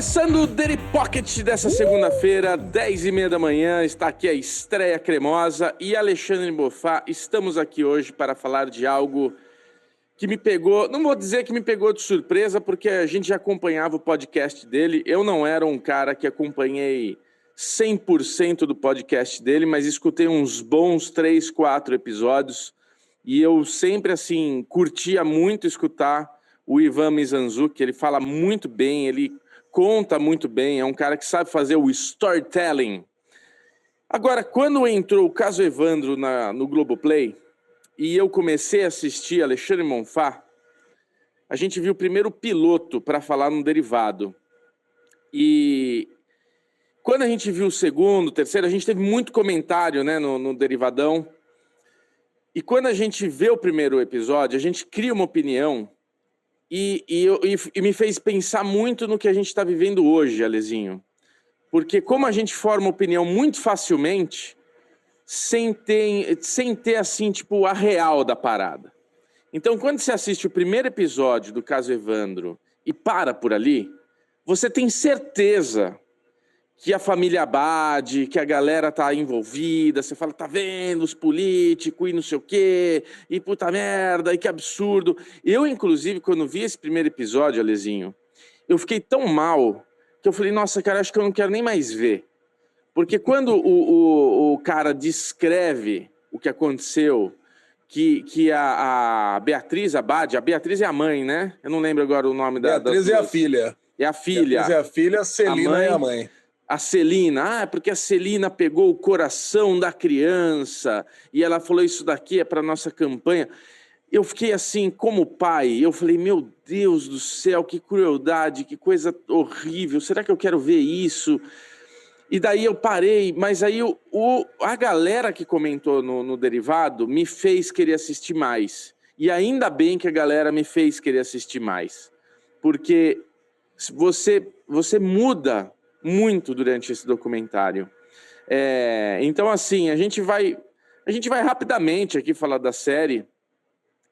Começando o Daily Pocket dessa segunda-feira, 10h30 da manhã, está aqui a estreia cremosa e Alexandre Bonfá. Estamos aqui hoje para falar de algo que me pegou, não vou dizer que me pegou de surpresa, porque a gente já acompanhava o podcast dele. Eu não era um cara que acompanhei 100% do podcast dele, mas escutei uns bons 3, 4 episódios e eu sempre, assim, curtia muito escutar o Ivan Mizanzuki. Ele fala muito bem, ele conta muito bem, é um cara que sabe fazer o storytelling. Agora, quando entrou o caso Evandro no Globoplay e eu comecei a assistir Alexandre Bonfá, a gente viu o primeiro piloto para falar no derivado. E quando a gente viu o segundo, o terceiro, a gente teve muito comentário, né, no derivadão. E quando a gente vê o primeiro episódio, a gente cria uma opinião e me fez pensar muito no que a gente está vivendo hoje, Alezinho. Porque como a gente forma opinião muito facilmente, sem ter assim, tipo, a real da parada. Então, quando você assiste o primeiro episódio do caso Evandro e para por ali, você tem certeza que a família Abad, que a galera tá envolvida, você fala, tá vendo, os políticos e não sei o quê, e puta merda, e que absurdo. Eu, inclusive, quando vi esse primeiro episódio, Alezinho, eu fiquei tão mal que eu falei, nossa, cara, acho que eu não quero nem mais ver. Porque quando o cara descreve o que aconteceu, que a Beatriz Abad, a Beatriz é a mãe, né? Eu não lembro agora o nome da... Beatriz é a filha. É a filha. Beatriz é a filha, a Celina é a mãe. A Celina, porque a Celina pegou o coração da criança e ela falou, isso daqui é para nossa campanha. Eu fiquei assim, como pai, eu falei, meu Deus do céu, que crueldade, que coisa horrível, será que eu quero ver isso? E daí eu parei, mas aí a galera que comentou no derivado me fez querer assistir mais. E ainda bem que a galera me fez querer assistir mais. Porque você muda muito durante esse documentário. Então, assim, a gente vai rapidamente aqui falar da série,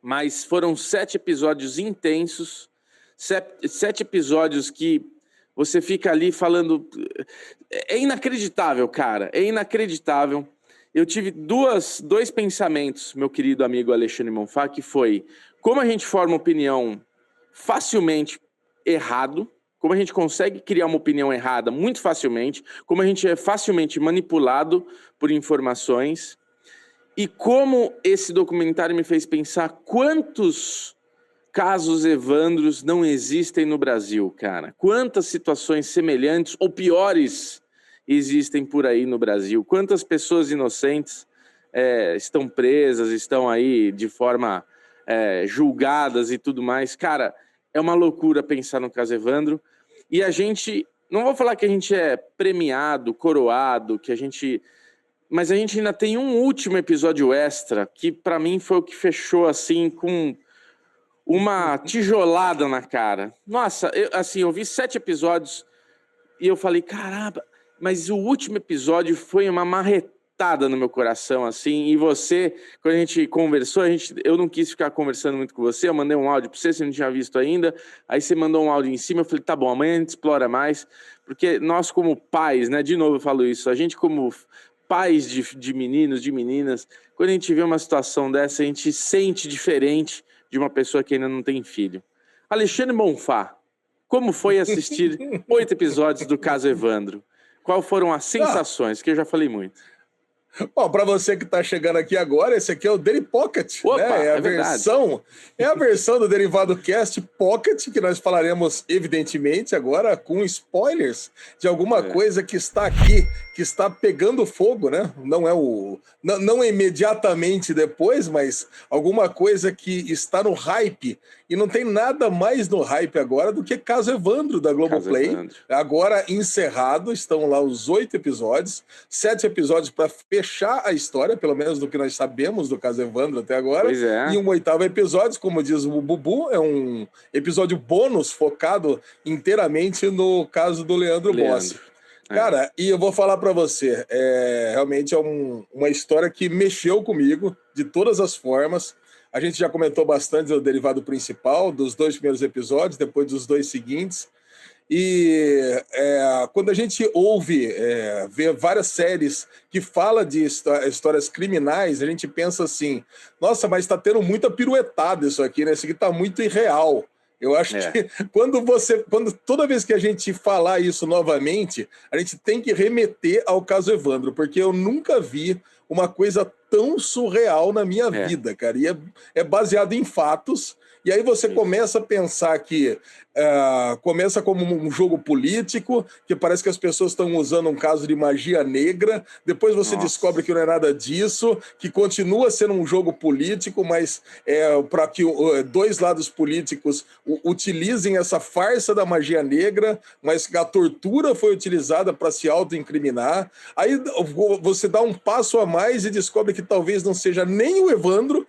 mas foram 7 episódios intensos, 7 episódios que você fica ali falando... É inacreditável, cara, é inacreditável. Eu tive dois pensamentos, meu querido amigo Alexandre Bonfá, que foi como a gente forma opinião facilmente errado, como a gente consegue criar uma opinião errada muito facilmente, como a gente é facilmente manipulado por informações, e como esse documentário me fez pensar quantos casos Evandros não existem no Brasil, cara. Quantas situações semelhantes ou piores existem por aí no Brasil. Quantas pessoas inocentes estão presas, estão aí de forma julgadas e tudo mais. Cara, é uma loucura pensar no caso Evandro. E a gente, não vou falar que a gente é premiado, coroado, mas a gente ainda tem um último episódio extra, que para mim foi o que fechou assim com uma tijolada na cara. Nossa, eu vi 7 episódios e eu falei, caramba, mas o último episódio foi uma marretada no meu coração, assim, e você, quando a gente conversou, eu não quis ficar conversando muito com você, eu mandei um áudio para você não tinha visto ainda, aí você mandou um áudio em cima, eu falei, tá bom, amanhã a gente explora mais, porque nós como pais, né, de novo eu falo isso, a gente como pais de meninos, de meninas, quando a gente vê uma situação dessa, a gente sente diferente de uma pessoa que ainda não tem filho. Alexandre Bonfá, como foi assistir 8 episódios do caso Evandro? Quais foram as sensações? Que eu já falei muito. Bom, para você que está chegando aqui agora, esse aqui é o Daily Pocket, Opa, né? É a versão do Derivado Cast Pocket, que nós falaremos, evidentemente, agora com spoilers de alguma coisa que está aqui, que está pegando fogo, né? Não imediatamente depois, mas alguma coisa que está no hype. E não tem nada mais no hype agora do que Caso Evandro, da Globoplay. Agora encerrado, estão lá os 8 episódios, 7 episódios para fechar a história, pelo menos do que nós sabemos do Caso Evandro até agora. Pois é. E um 8º episódio, como diz o Bubu, é um episódio bônus focado inteiramente no caso do Leandro Bossi. Cara, e eu vou falar para você, realmente é uma história que mexeu comigo de todas as formas. A gente já comentou bastante do derivado principal, dos 2 primeiros episódios, depois dos 2 seguintes. E quando a gente ouve, vê várias séries que falam de histórias criminais, a gente pensa assim, nossa, mas está tendo muita piruetada isso aqui, né? Isso aqui está muito irreal. Eu acho É, que toda vez que a gente falar isso novamente, a gente tem que remeter ao caso Evandro, porque eu nunca vi uma coisa tão surreal na minha é, vida, cara. E é baseado em fatos. E aí você isso. começa a pensar que começa como um jogo político, que parece que as pessoas estão usando um caso de magia negra, depois você descobre Nossa. que não é nada disso, que continua sendo um jogo político, mas para que dois lados políticos utilizem essa farsa da magia negra, mas a tortura foi utilizada para se autoincriminar. Aí você dá um passo a mais e descobre que talvez não seja nem o Evandro,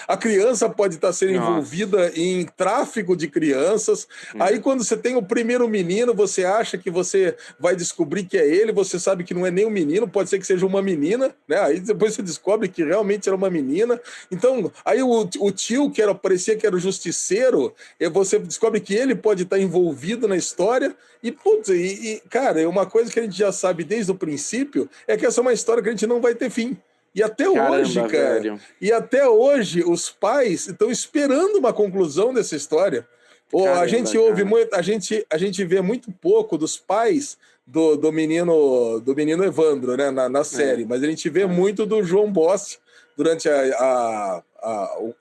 a criança pode estar sendo Nossa. envolvida em tráfico de crianças. Aí, É, quando você tem o primeiro menino, você acha que você vai descobrir que é ele, você sabe que não é nem um menino, pode ser que seja uma menina, né? Aí depois você descobre que realmente era uma menina. Então, aí o tio, parecia que era o justiceiro, e você descobre que ele pode estar envolvido na história. E, putz, cara, é uma coisa que a gente já sabe desde o princípio é que essa é uma história que a gente não vai ter fim. E até hoje, caramba, cara, velho. e até hoje os pais estão esperando uma conclusão dessa história. A Caramba, gente ouve cara. muito, a gente vê muito pouco dos pais do menino Evandro, né, na É, série, mas a gente vê é, muito do João Bossi durante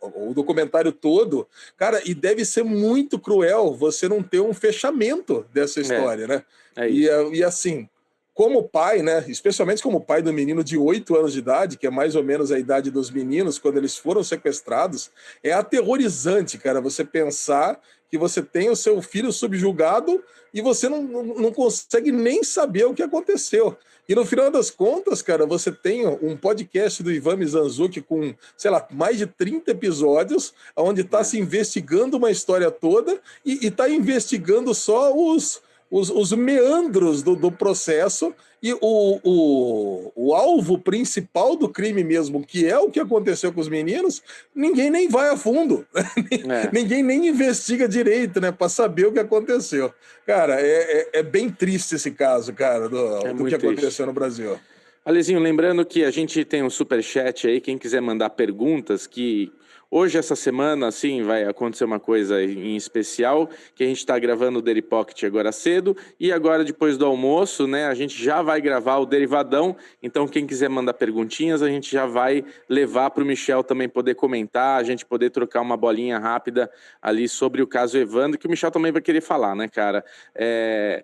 o documentário todo. Cara, e deve ser muito cruel você não ter um fechamento dessa é, história, né? é E, isso. e assim, como pai, né, especialmente como pai do menino de 8 anos de idade, que é mais ou menos a idade dos meninos quando eles foram sequestrados, é aterrorizante, cara, você pensar que você tem o seu filho subjugado e você não consegue nem saber o que aconteceu. E no final das contas, cara, você tem um podcast do Ivan Mizanzuki com, sei lá, mais de 30 episódios, onde está É, se investigando uma história toda e está investigando só os meandros do processo e o alvo principal do crime mesmo, que é o que aconteceu com os meninos, ninguém nem vai a fundo, é, ninguém nem investiga direito, né, para saber o que aconteceu. Cara, é bem triste esse caso, cara, é do que muito triste. aconteceu no Brasil. Alezinho, lembrando que a gente tem um superchat aí, quem quiser mandar perguntas, que hoje, essa semana, assim, vai acontecer uma coisa em especial, que a gente está gravando o Daily Pocket agora cedo, e agora, depois do almoço, né, a gente já vai gravar o Derivadão, então quem quiser mandar perguntinhas, a gente já vai levar para o Michel também poder comentar, a gente poder trocar uma bolinha rápida ali sobre o caso Evandro, que o Michel também vai querer falar, né, cara?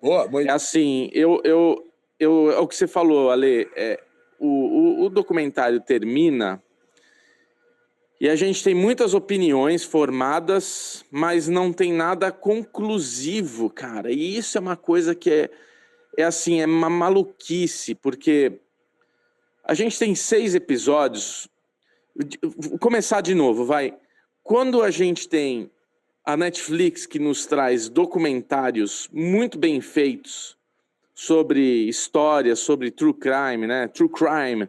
Boa, É muito. assim, é o que você falou, Ale, o documentário termina e a gente tem muitas opiniões formadas, mas não tem nada conclusivo, cara. E isso é uma coisa que é assim, é uma maluquice, porque a gente tem 6 episódios. Vou começar de novo, vai. Quando a gente tem a Netflix que nos traz documentários muito bem feitos sobre histórias, sobre true crime, né? True crime.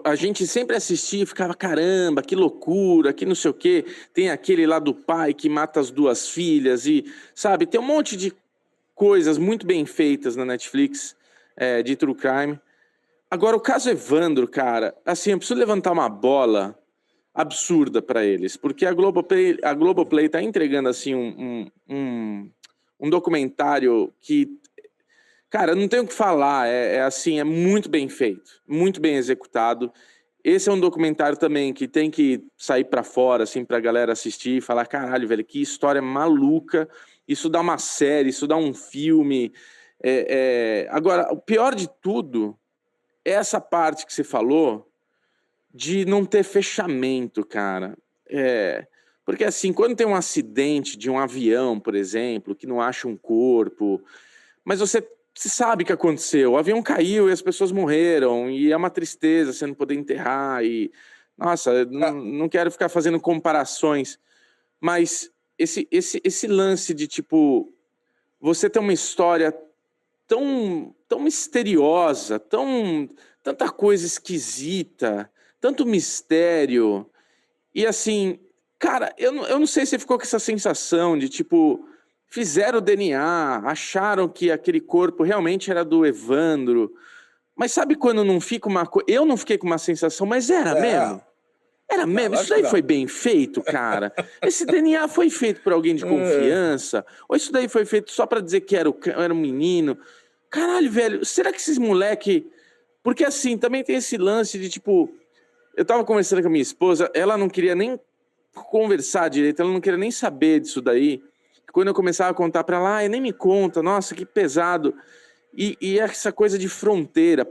A gente sempre assistia e ficava, caramba, que loucura, que não sei o quê. Tem aquele lá do pai que mata as 2 filhas e, sabe, tem um monte de coisas muito bem feitas na Netflix, de true crime. Agora, o caso Evandro, cara, assim, eu preciso levantar uma bola absurda para eles, porque a Globoplay tá entregando, assim, um documentário que, cara, não tenho o que falar, assim, é muito bem feito, muito bem executado. Esse é um documentário também que tem que sair pra fora, assim, pra galera assistir e falar, caralho, velho, que história maluca, isso dá uma série, isso dá um filme. Agora, o pior de tudo é essa parte que você falou de não ter fechamento, cara. Porque assim, quando tem um acidente de um avião, por exemplo, que não acha um corpo, mas você sabe o que aconteceu. O avião caiu e as pessoas morreram, e é uma tristeza você não poder enterrar. E, nossa, Ah, não quero ficar fazendo comparações, mas esse lance de tipo, você ter uma história tão misteriosa, tanta coisa esquisita, tanto mistério. E assim, cara, eu não sei se você ficou com essa sensação de tipo fizeram o DNA, acharam que aquele corpo realmente era do Evandro. Mas sabe quando não fica uma coisa... Eu não fiquei com uma sensação, mas era mesmo? Era Não, mesmo? Isso lógico que daí não. foi bem feito, cara? Esse DNA foi feito por alguém de confiança? Ou isso daí foi feito só pra dizer que era um menino? Caralho, velho, será que esses moleque... Porque assim, também tem esse lance de tipo... Eu tava conversando com a minha esposa, ela não queria nem conversar direito, ela não queria nem saber disso daí. Quando eu começava a contar pra ela, nem me conta, nossa, que pesado. E essa coisa de fronteira,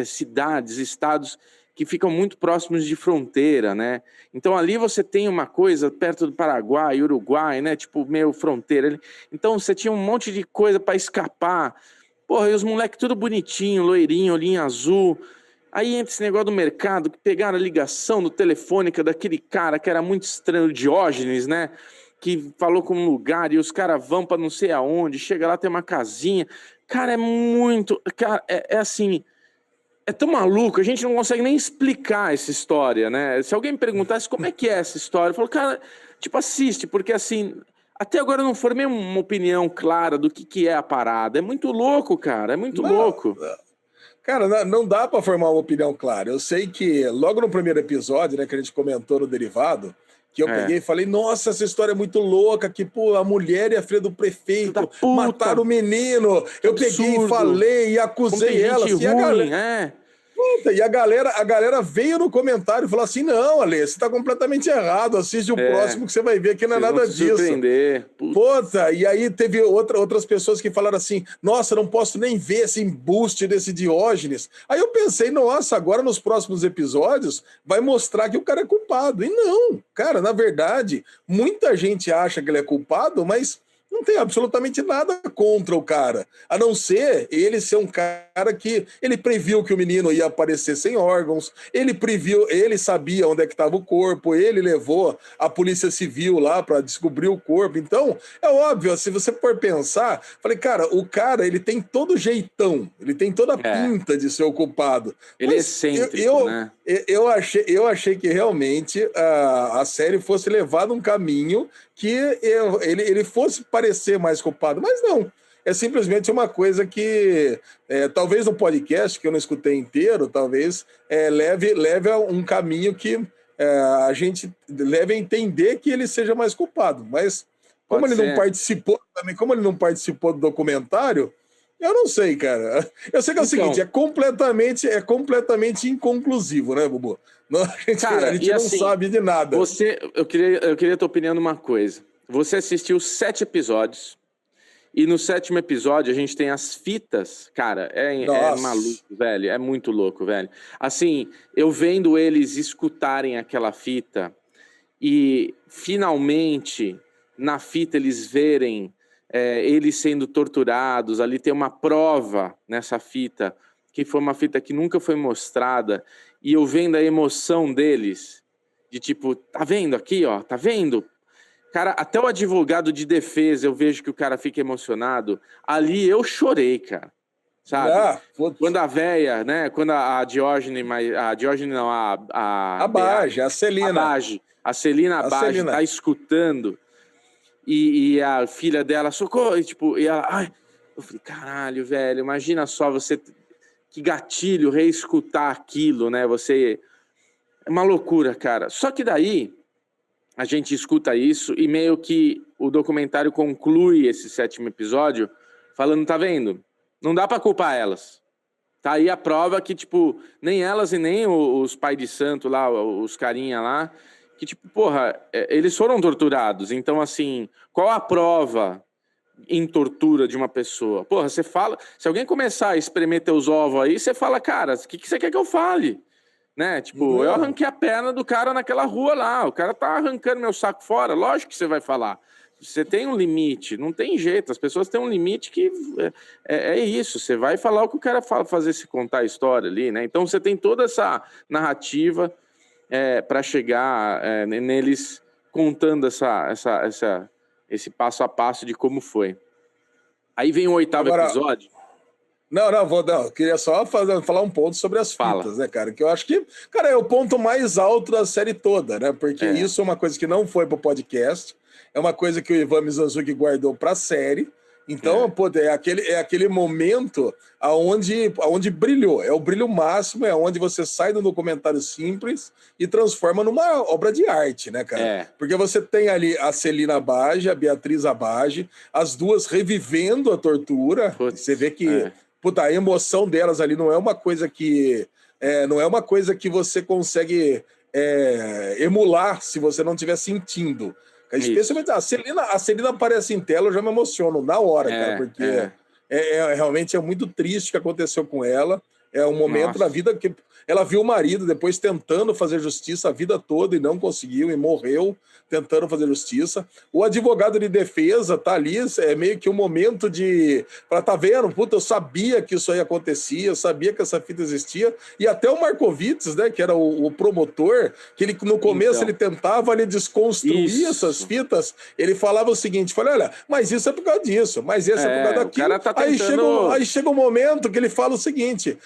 cidades, estados que ficam muito próximos de fronteira, né? Então ali você tem uma coisa perto do Paraguai, Uruguai, né? Tipo, meio fronteira. Então você tinha um monte de coisa para escapar. Porra, e os moleques tudo bonitinho, loirinho, olhinho azul. Aí entra esse negócio do mercado, que pegaram a ligação do telefônica daquele cara que era muito estranho, o Diógenes, né? Que falou com um lugar e os caras vão para não sei aonde, chega lá, tem uma casinha. Cara, é muito... Cara, é assim... É tão maluco, a gente não consegue nem explicar essa história, né? Se alguém me perguntasse como é que é essa história, eu falo, cara, tipo, assiste, porque assim... Até agora eu não formei uma opinião clara do que é a parada. É muito louco, cara, é muito louco. Cara, não dá para formar uma opinião clara. Eu sei que logo no primeiro episódio, né, que a gente comentou no Derivado, que eu peguei e falei, nossa, essa história é muito louca, que pô, a mulher e a filha do prefeito mataram o menino. Eu peguei e falei e acusei elas. E a galera... Puta, e a galera veio no comentário e falou assim, não, Ale, você tá completamente errado, assiste o próximo que você vai ver que não é nada disso. Puta, e aí teve outras pessoas que falaram assim, nossa, não posso nem ver esse embuste desse Diógenes. Aí eu pensei, nossa, agora nos próximos episódios vai mostrar que o cara é culpado. E não, cara, na verdade, muita gente acha que ele é culpado, mas... não tem absolutamente nada contra o cara, a não ser ele ser um cara que ele previu que o menino ia aparecer sem órgãos, ele sabia onde é que estava o corpo, ele levou a polícia civil lá para descobrir o corpo. Então, é óbvio, se você for pensar, falei, cara, o cara, ele tem todo jeitão, ele tem toda a pinta de ser o culpado. Ele é excêntrico, né? Eu achei que realmente a série fosse levada um caminho que ele fosse parecer mais culpado, mas não. É simplesmente uma coisa que, talvez no podcast, que eu não escutei inteiro, talvez leve a um caminho que a gente leve a entender que ele seja mais culpado. Mas como ele não participou também, como ele não participou do documentário, eu não sei, cara. Eu sei que é o seguinte, é completamente inconclusivo, né, Bubu? A gente não assim, sabe de nada. Eu queria a tua opinião numa coisa. Você assistiu 7 episódios e no 7º episódio a gente tem as fitas. Cara, é maluco, velho. É muito louco, velho. Assim, eu vendo eles escutarem aquela fita e finalmente na fita eles verem eles sendo torturados. Ali tem uma prova nessa fita, que foi uma fita que nunca foi mostrada, e eu vendo a emoção deles, de tipo, tá vendo aqui, ó, tá vendo? Cara, até o advogado de defesa, eu vejo que o cara fica emocionado. Ali eu chorei, cara, sabe? Quando a véia, né, quando a Diógenes, a Diógenes não, a Bage, a Celina. A Celina Bage tá escutando, e a filha dela, socorro, e, tipo, e ela, ai, eu falei, caralho, velho, imagina só você, que gatilho, reescutar aquilo, né, você, é uma loucura, cara. Só que daí, a gente escuta isso e meio que o documentário conclui esse 7º episódio falando, tá vendo, não dá pra culpar elas. Tá aí a prova que, tipo, nem elas e nem os pais de santo lá, os carinha lá, que, tipo, porra, eles foram torturados. Então, assim, qual a prova em tortura de uma pessoa? Porra, você fala... Se alguém começar a espremer teus ovos aí, você fala, cara, o que você quer que eu fale? Né? Tipo, eu arranquei a perna do cara naquela rua lá, o cara tá arrancando meu saco fora, lógico que você vai falar. Você tem um limite, não tem jeito, as pessoas têm um limite que é isso, você vai falar o que o cara fala, fazer se contar a história ali, né? Então você tem toda essa narrativa para chegar neles contando esse passo a passo de como foi. Aí vem o 8º episódio. Não, queria só falar um ponto sobre as fitas, né, cara? Que eu acho que, cara, é o ponto mais alto da série toda, né? Porque isso é uma coisa que não foi pro podcast. é uma coisa que o Ivan Mizanzuki guardou para a série. Então, pô, é aquele momento aonde brilhou. É o brilho máximo, é onde você sai do documentário simples e transforma numa obra de arte, né, cara? Porque você tem ali a Celina Abage, a Beatriz Abage, as duas revivendo a tortura. Putz, Você vê que puta, a emoção delas ali não é uma coisa que você consegue emular se você não estiver sentindo. Especialmente a Celina aparece em tela, eu já me emociono na hora, cara, porque realmente é muito triste o que aconteceu com ela. É um momento da vida que ela viu o marido depois tentando fazer justiça a vida toda e não conseguiu, e morreu tentando fazer justiça. O advogado de defesa tá ali, é meio que um momento de... Ela tá vendo, puta, eu sabia que isso aí acontecia, eu sabia que essa fita existia, e até o Markovits, né, que era o promotor, que ele no começo ele tentava ali desconstruir essas fitas, ele falava o seguinte, olha, mas isso é por causa disso, mas isso é por causa daquilo. O cara tá tentando... aí chega um momento que ele fala o seguinte,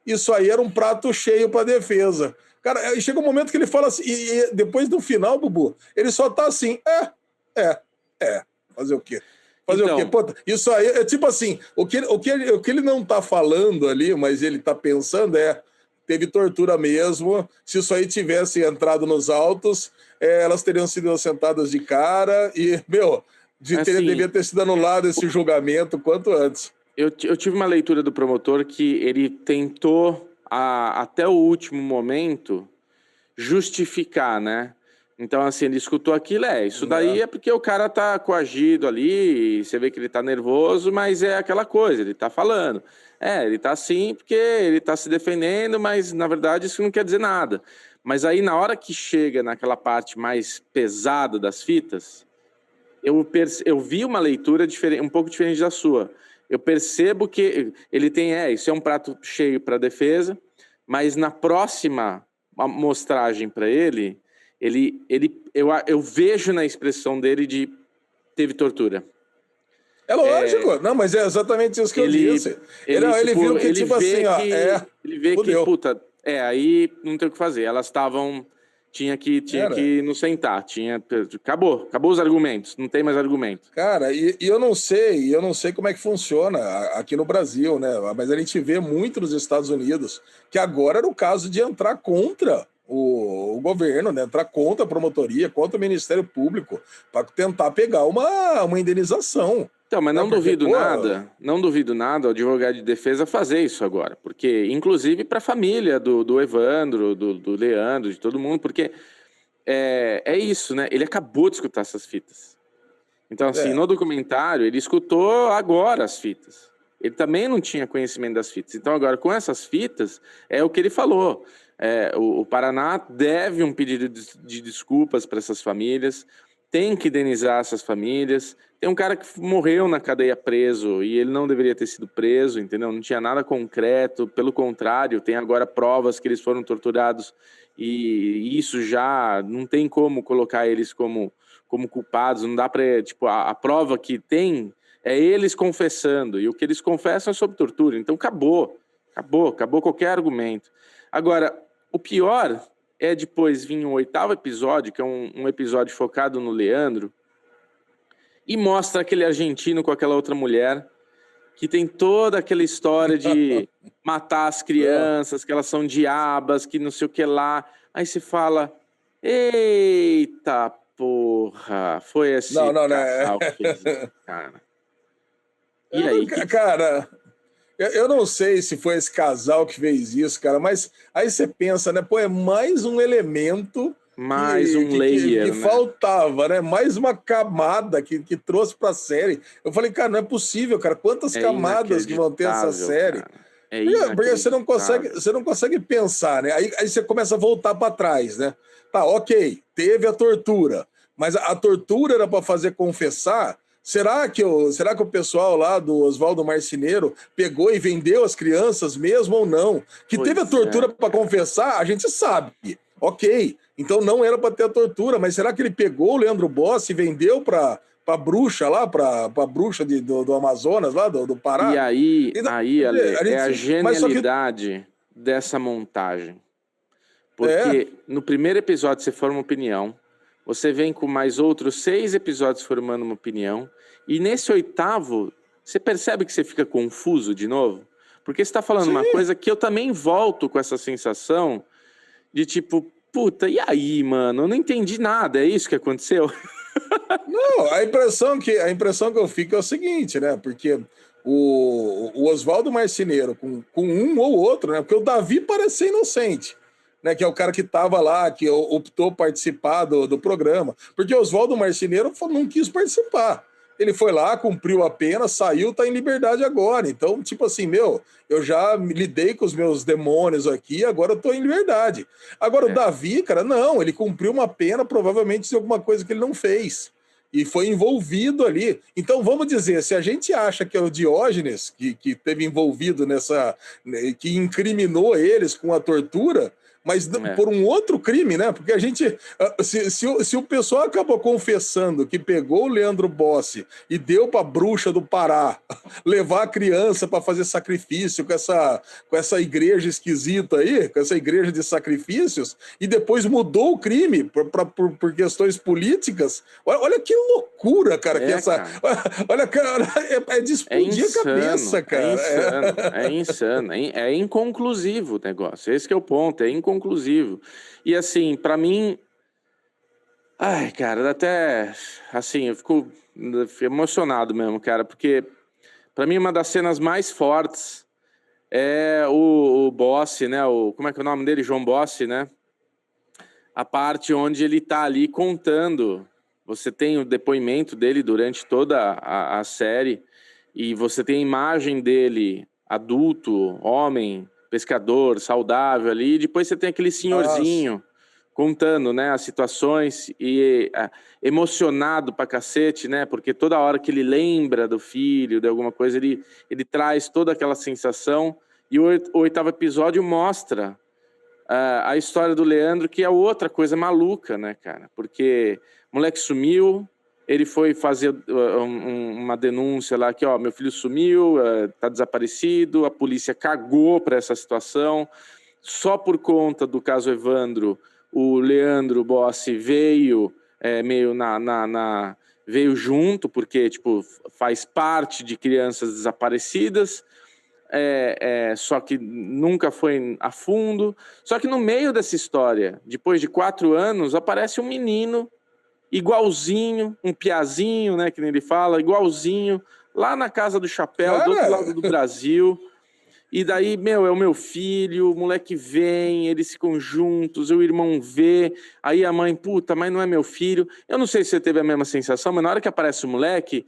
isso aí era um prato cheio para defesa. Cara, aí chega um momento que ele fala assim, e depois do final, Bubu, ele só tá assim, fazer o quê? Fazer o quê? Pô, isso aí é tipo assim, o que ele não tá falando ali, mas ele tá pensando teve tortura mesmo, se isso aí tivesse entrado nos autos, elas teriam sido assentadas de cara e, devia ter sido anulado esse julgamento quanto antes. Eu tive uma leitura do promotor que ele tentou, até o último momento, justificar, né? Então, assim, ele escutou aquilo, isso daí é porque o cara tá coagido ali, você vê que ele tá nervoso, mas é aquela coisa, ele tá falando. Ele tá assim porque ele tá se defendendo, mas, na verdade, isso não quer dizer nada. Mas aí, na hora que chega naquela parte mais pesada das fitas, eu vi uma leitura um pouco diferente da sua. Eu percebo que ele tem, isso é um prato cheio para a defesa, mas na próxima amostragem para ele, eu vejo na expressão dele de teve tortura. É lógico, não, mas é exatamente isso que eu disse. Ele viu que, tipo assim, ele vê que, puta, aí não tem o que fazer. Elas estavam... Tinha que nos sentar, acabou os argumentos, não tem mais argumento. Cara, e eu não sei como é que funciona aqui no Brasil, né? Mas a gente vê muito nos Estados Unidos que agora era o caso de entrar contra o governo, né? Entrar contra a promotoria, contra o Ministério Público, para tentar pegar uma indenização. Então, mas não duvido nada o advogado de defesa fazer isso agora, porque, inclusive, para a família do Evandro, do Leandro, de todo mundo, porque é isso, né? Ele acabou de escutar essas fitas. Então, assim, no documentário, ele escutou agora as fitas. Ele também não tinha conhecimento das fitas. Então, agora, com essas fitas, é o que ele falou. O Paraná deve um pedido de desculpas para essas famílias, tem que indenizar essas famílias. Tem um cara que morreu na cadeia preso e ele não deveria ter sido preso, entendeu? Não tinha nada concreto, pelo contrário, tem agora provas que eles foram torturados e isso já não tem como colocar eles como culpados, não dá para, tipo, a prova que tem é eles confessando, e o que eles confessam é sobre tortura, então acabou qualquer argumento. Agora, o pior é depois vir um 8º episódio, que é um episódio focado no Leandro, e mostra aquele argentino com aquela outra mulher, que tem toda aquela história de matar as crianças, que elas são diabas, que não sei o que lá. Aí você fala, eita porra, foi esse casal que fez isso, cara. E aí? Cara, eu não sei se foi esse casal que fez isso, cara, mas aí você pensa, né? Pô, é mais um elemento... layer, que faltava, né? Mais uma camada que trouxe pra série. Eu falei, cara, não é possível, cara. Quantas camadas que vão ter essa série? Porque você não consegue pensar, né? Aí você começa a voltar para trás, né? Tá, ok, teve a tortura, mas a tortura era para fazer confessar. Será que o pessoal lá do Oswaldo Marceneiro pegou e vendeu as crianças mesmo ou não? Que teve a tortura para confessar, a gente sabe. Ok, então não era para ter a tortura, mas será que ele pegou o Leandro Bossi e vendeu para bruxa lá, para bruxa do Amazonas, lá do Pará? E aí, é a genialidade dessa montagem. Porque no primeiro episódio você forma uma opinião, você vem com mais outros 6 episódios formando uma opinião, e nesse 8º, você percebe que você fica confuso de novo? Porque você está falando uma coisa que eu também volto com essa sensação de tipo, puta, e aí, mano? Eu não entendi nada, é isso que aconteceu? Não, a impressão que eu fico é o seguinte, né? Porque o Oswaldo Marceneiro, com um ou outro, né? Porque o Davi parece ser inocente, né? Que é o cara que estava lá, que optou participar do programa. Porque o Oswaldo Marceneiro não quis participar. Ele foi lá, cumpriu a pena, saiu, tá em liberdade agora. Então, tipo assim, eu já lidei com os meus demônios aqui, agora eu tô em liberdade. Agora, o Davi, cara, não, ele cumpriu uma pena, provavelmente de alguma coisa que ele não fez. E foi envolvido ali. Então, vamos dizer, se a gente acha que é o Diógenes que teve envolvido nessa, que incriminou eles com a tortura, mas por um outro crime, né? Porque a gente, se o pessoal acabou confessando que pegou o Leandro Bossi e deu para a bruxa do Pará levar a criança para fazer sacrifício com essa igreja esquisita aí, com essa igreja de sacrifícios, e depois mudou o crime por questões políticas, olha que loucura, cara, que essa... Cara. Olha, cara, é de explodir a cabeça, cara. É insano, é inconclusivo o negócio, esse que é o ponto, é inconclusivo. E assim, pra mim, ai, cara, até assim, eu fico emocionado mesmo, cara, porque pra mim uma das cenas mais fortes é o Bossi, né? Como é que é o nome dele? João Bossi, né? A parte onde ele tá ali contando. Você tem o depoimento dele durante toda a série e você tem a imagem dele adulto, homem, pescador, saudável ali, e depois você tem aquele senhorzinho contando, né, as situações e emocionado pra cacete, né, porque toda hora que ele lembra do filho, de alguma coisa, ele traz toda aquela sensação, e o 8º episódio mostra a história do Leandro, que é outra coisa maluca, né, cara, porque o moleque sumiu, ele foi fazer uma denúncia lá que, ó, meu filho sumiu, tá desaparecido, a polícia cagou para essa situação. Só por conta do caso Evandro, o Leandro Bossi veio veio junto, porque tipo, faz parte de crianças desaparecidas, só que nunca foi a fundo. Só que no meio dessa história, depois de 4 anos, aparece um menino igualzinho, um piazinho, né, que nem ele fala, igualzinho, lá na Casa do Chapéu, do outro lado do Brasil. E daí, é o meu filho, o moleque vem, eles ficam juntos, o irmão vê, aí a mãe, puta, mas não é meu filho. Eu não sei se você teve a mesma sensação, mas na hora que aparece o moleque,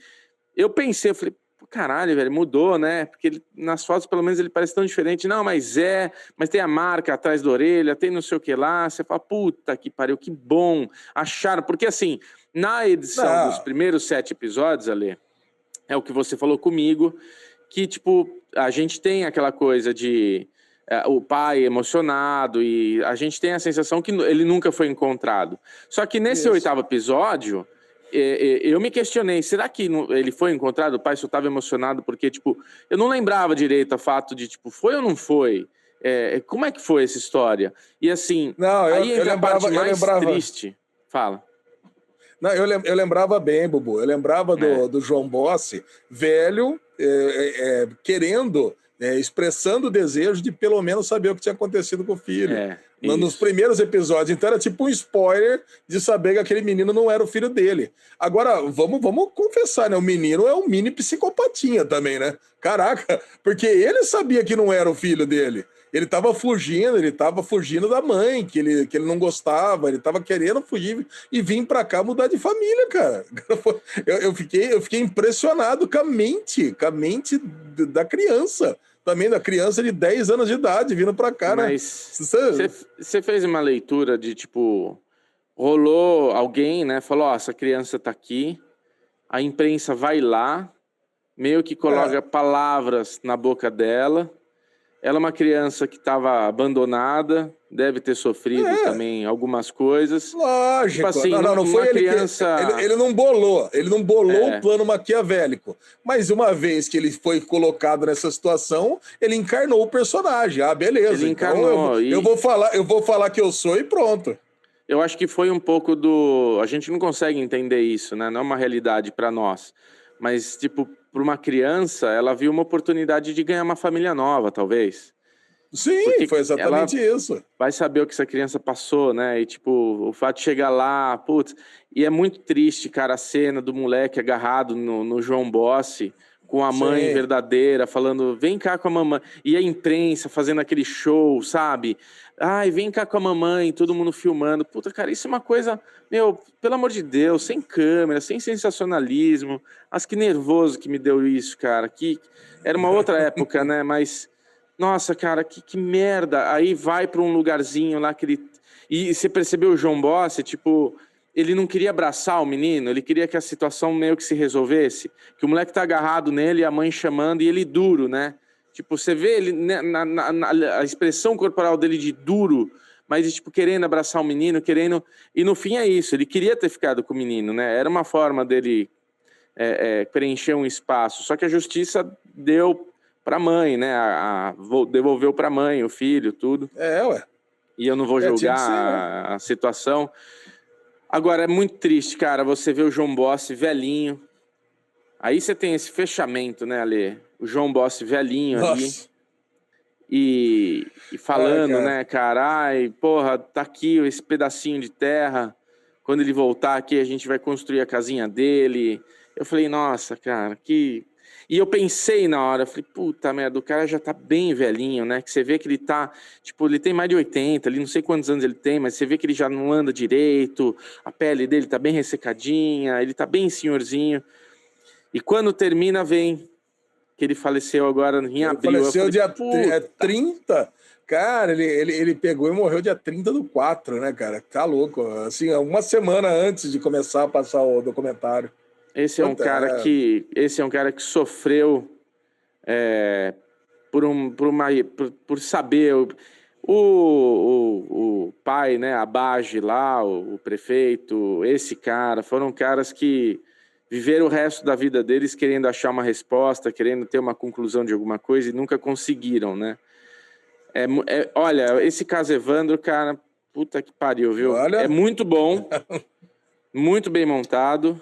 eu pensei, eu falei, caralho, velho, mudou, né? Porque ele, nas fotos, pelo menos, ele parece tão diferente. Não, mas tem a marca atrás da orelha, tem não sei o que lá. Você fala, puta que pariu, que bom. Acharam, porque assim, na edição dos primeiros 7 episódios, Ale, é o que você falou comigo, que, tipo, a gente tem aquela coisa de o pai emocionado e a gente tem a sensação que ele nunca foi encontrado. Só que nesse 8º episódio, eu me questionei, será que ele foi encontrado? O pai só estava emocionado porque, tipo, eu não lembrava direito o fato de, tipo, foi ou não foi? Como é que foi essa história? E assim, aí entra a parte mais triste. Fala. Não, eu lembrava bem, Bubu. Eu lembrava do João Bossi, velho, querendo, expressando o desejo de pelo menos saber o que tinha acontecido com o filho. Nos primeiros episódios. Então era tipo um spoiler de saber que aquele menino não era o filho dele. Agora, vamos confessar, né? O menino é um mini psicopatinha também, né? Caraca, porque ele sabia que não era o filho dele. Ele estava fugindo da mãe, que ele não gostava, ele estava querendo fugir e vir para cá mudar de família, cara. Eu fiquei impressionado com a mente da criança. Também da criança de 10 anos de idade vindo para cá, né? Mas você fez uma leitura de, tipo, rolou alguém, né? Falou, ó, essa criança tá aqui, a imprensa vai lá, meio que coloca palavras na boca dela. Ela é uma criança que estava abandonada, deve ter sofrido também algumas coisas. Lógico. Tipo assim, não foi ele criança... Ele não bolou o plano maquiavélico. Mas uma vez que ele foi colocado nessa situação, ele encarnou o personagem. Ah, beleza. Ele encarnou. Então eu vou falar que eu sou e pronto. eu acho que foi um pouco do... A gente não consegue entender isso, né? Não é uma realidade para nós. Mas, tipo, para uma criança, ela viu uma oportunidade de ganhar uma família nova, talvez. Sim, Porque foi ela exatamente isso. vai saber o que essa criança passou, né? E, tipo, o fato de chegar lá, putz... E é muito triste, cara, a cena do moleque agarrado no João Bossi, com a mãe Sim. verdadeira, falando, vem cá com a mamãe. E a imprensa fazendo aquele show, sabe? Ai, vem cá com a mamãe, todo mundo filmando. Puta, cara, isso é uma coisa, meu, pelo amor de Deus, sem câmera, sem sensacionalismo. Mas que nervoso que me deu isso, cara. Que era uma outra época, né? Mas, nossa, cara, que merda. Aí vai para um lugarzinho lá que ele... E você percebeu o João Bossi, tipo... Ele não queria abraçar o menino, ele queria que a situação meio que se resolvesse, que o moleque tá agarrado nele, a mãe chamando, e ele duro, né? Tipo, você vê ele, né, a expressão corporal dele de duro, mas tipo, querendo abraçar o menino, querendo... E no fim é isso, ele queria ter ficado com o menino, né? Era uma forma dele preencher um espaço, só que a justiça deu pra mãe, né? Devolveu pra mãe o filho, tudo. Ué. E eu não vou Tinha julgar que ser, né? a situação. Agora, é muito triste, cara, você vê o João Bossi velhinho. Aí você tem esse fechamento, né, Ale? O João Bossi velhinho ali. Nossa. E falando, Cara. né, cara? Ai, porra, tá aqui esse pedacinho de terra. Quando ele voltar aqui, a gente vai construir a casinha dele. Eu falei, nossa, cara, que... E eu pensei na hora, eu falei, puta merda, o cara já tá bem velhinho, né? Que você vê que ele tá, tipo, ele tem mais de 80, ele não sei quantos anos ele tem, mas você vê que ele já não anda direito, a pele dele tá bem ressecadinha, ele tá bem senhorzinho. E quando termina, vem que ele faleceu agora em Ele abril. Eu faleceu falei, dia puta... 30. Cara, ele pegou e morreu dia 30/4, né, cara? Tá louco. Assim, uma semana antes de começar a passar o documentário. Esse é um Puta, cara que sofreu por saber o pai, né, a Bage lá, o prefeito, esse cara, foram caras que viveram o resto da vida deles querendo achar uma resposta, querendo ter uma conclusão de alguma coisa e nunca conseguiram, né? Olha, esse caso Evandro, cara, puta que pariu, viu? É olha. muito bom, muito bem montado,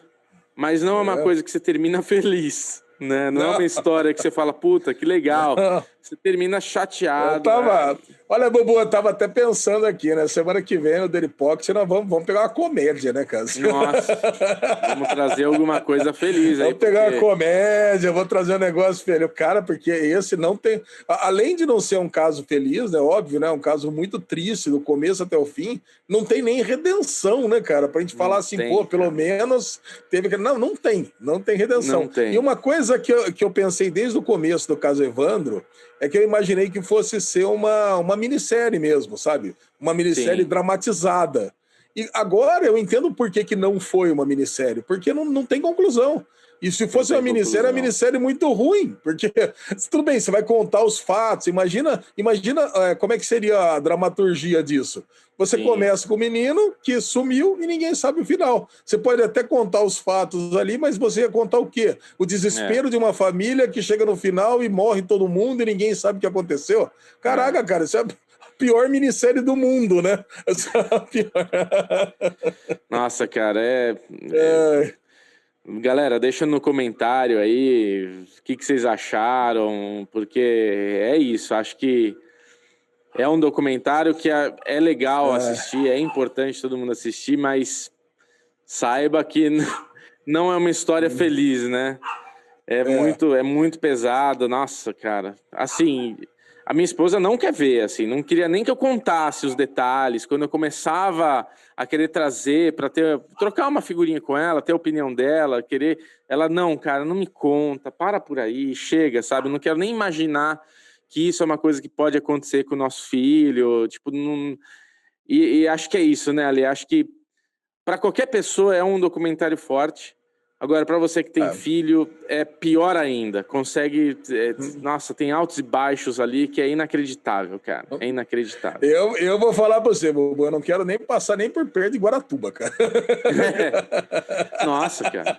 mas não é uma coisa que você termina feliz, né? Não é uma história que você fala, puta, que legal. Você termina chateado. Olha, Bubu, eu tava até pensando aqui, né? Semana que vem no Daily Pocket nós vamos pegar uma comédia, né, cara? Nossa, vamos trazer alguma coisa feliz aí. Vamos pegar uma comédia, vou trazer um negócio feliz. Cara, porque esse não tem... Além de não ser um caso feliz, né? Óbvio, né? Um caso muito triste, do começo até o fim, não tem nem redenção, né, cara? Pra gente falar assim, pô, pelo menos teve... Não tem redenção. Não tem. E uma coisa que eu pensei desde o começo do caso Evandro é que eu imaginei que fosse ser uma minissérie mesmo, sabe? Uma minissérie dramatizada. E agora eu entendo por que não foi uma minissérie, porque não tem conclusão. E se fosse uma minissérie, é uma minissérie muito ruim, porque tudo bem, você vai contar os fatos, imagina como é que seria a dramaturgia disso. Você começa com o menino que sumiu e ninguém sabe o final. Você pode até contar os fatos ali, mas você ia contar o quê? O desespero de uma família que chega no final e morre todo mundo e ninguém sabe o que aconteceu? Caraca, cara, isso é a pior minissérie do mundo, né? Essa é a pior. Nossa, cara, Galera, deixa no comentário aí o que vocês acharam, porque é isso, acho que é um documentário que é legal assistir, é importante todo mundo assistir, mas saiba que não é uma história feliz, né? É muito pesado, nossa, cara. Assim, a minha esposa não quer ver, assim, não queria nem que eu contasse os detalhes. Quando eu começava a querer trazer para trocar uma figurinha com ela, ter a opinião dela, ela não, cara, não me conta, para por aí, chega, sabe? Eu não quero nem imaginar que isso é uma coisa que pode acontecer com o nosso filho, tipo, não... E acho que é isso, né, Ali? Acho que para qualquer pessoa é um documentário forte. Agora, para você que tem filho, é pior ainda. Consegue... nossa, tem altos e baixos ali que é inacreditável, cara. É inacreditável. Eu vou falar para você, Bubu, eu não quero nem passar nem por perto de Guaratuba, cara. Nossa, cara.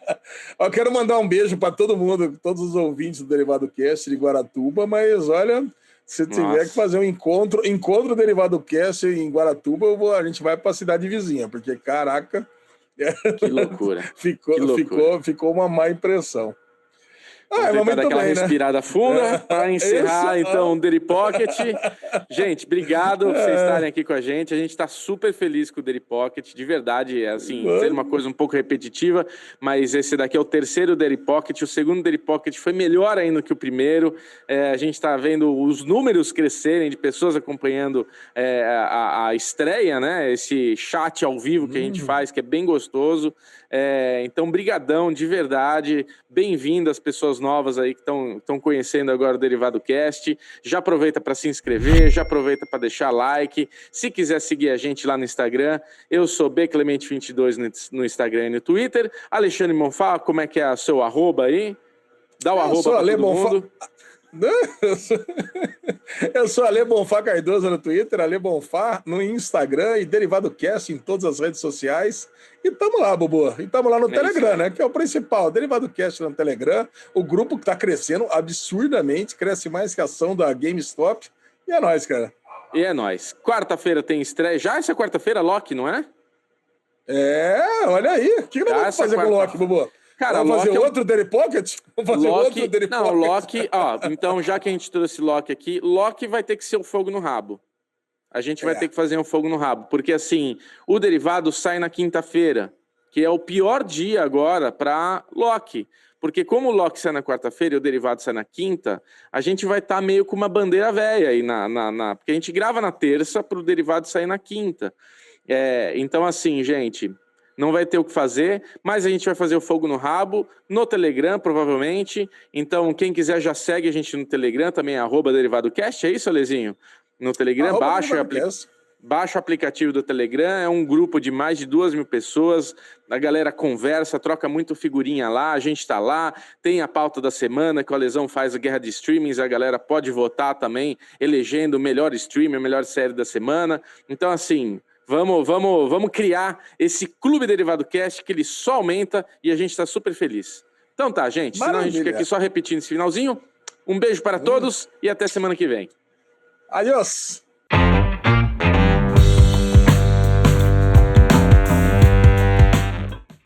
Eu quero mandar um beijo para todo mundo, todos os ouvintes do Derivado Cast de Guaratuba, mas olha, Se tiver Nossa. que fazer um encontro Derivado Cast em Guaratuba, a gente vai para a cidade vizinha, porque, caraca, Que loucura. ficou uma má impressão. Vamos tentar dar aquela respirada funda para encerrar, então, o Daily Pocket. Gente, obrigado por vocês estarem aqui com a gente. A gente está super feliz com o Daily Pocket, de verdade. Assim, fez uma coisa um pouco repetitiva, mas esse daqui é o terceiro Daily Pocket. O segundo Daily Pocket foi melhor ainda que o primeiro. A gente está vendo os números crescerem de pessoas acompanhando a estreia, né? Esse chat ao vivo que a gente faz, que é bem gostoso. Então, brigadão, de verdade. Bem-vindo às pessoas novas aí que estão conhecendo agora o Derivado Cast. Já aproveita para se inscrever, já aproveita para deixar like. Se quiser seguir a gente lá no Instagram, eu sou bclemente22 no Instagram e no Twitter. Alexandre Monfá, como é que é o seu arroba aí? Dá o arroba para todo mundo. Eu sou Ale Bonfá Cardoso no Twitter, Ale Bonfá no Instagram e Derivado Cast em todas as redes sociais. E tamo lá, Bubu. E tamo lá no Telegram, né? Que é o principal. Derivado Cast no Telegram. O grupo que tá crescendo absurdamente, cresce mais que a ação da GameStop. E é nóis, cara. E é nóis. Quarta-feira tem estreia. Já essa quarta-feira, Loki, não é? Olha aí. O que nós vamos fazer com o Loki, Bubu? Cara, vamos fazer outro Daily Pocket? Vamos fazer outro Daily Pocket? Não, Loki, então já que a gente trouxe Loki aqui, Loki vai ter que ser um fogo no rabo. A gente vai ter que fazer um fogo no rabo, porque assim, o derivado sai na quinta-feira, que é o pior dia agora para Loki. Porque como o Loki sai na quarta-feira e o derivado sai na quinta, a gente vai estar meio com uma bandeira velha aí porque a gente grava na terça para o derivado sair na quinta. Então assim, gente, não vai ter o que fazer, mas a gente vai fazer o fogo no rabo, no Telegram, provavelmente. Então, quem quiser já segue a gente no Telegram, também é @DerivadoCast, é isso, Alezinho? No Telegram, baixa o aplicativo do Telegram, é um grupo de mais de 2.000 pessoas, a galera conversa, troca muito figurinha lá, a gente tá lá, tem a pauta da semana, que o Alesão faz a guerra de streamings, a galera pode votar também, elegendo o melhor streamer, a melhor série da semana. Então, assim... Vamos criar esse Clube Derivado Cast que ele só aumenta e a gente está super feliz. Então tá, gente. Senão a gente fica aqui só repetindo esse finalzinho. Um beijo para todos e até semana que vem. Adiós!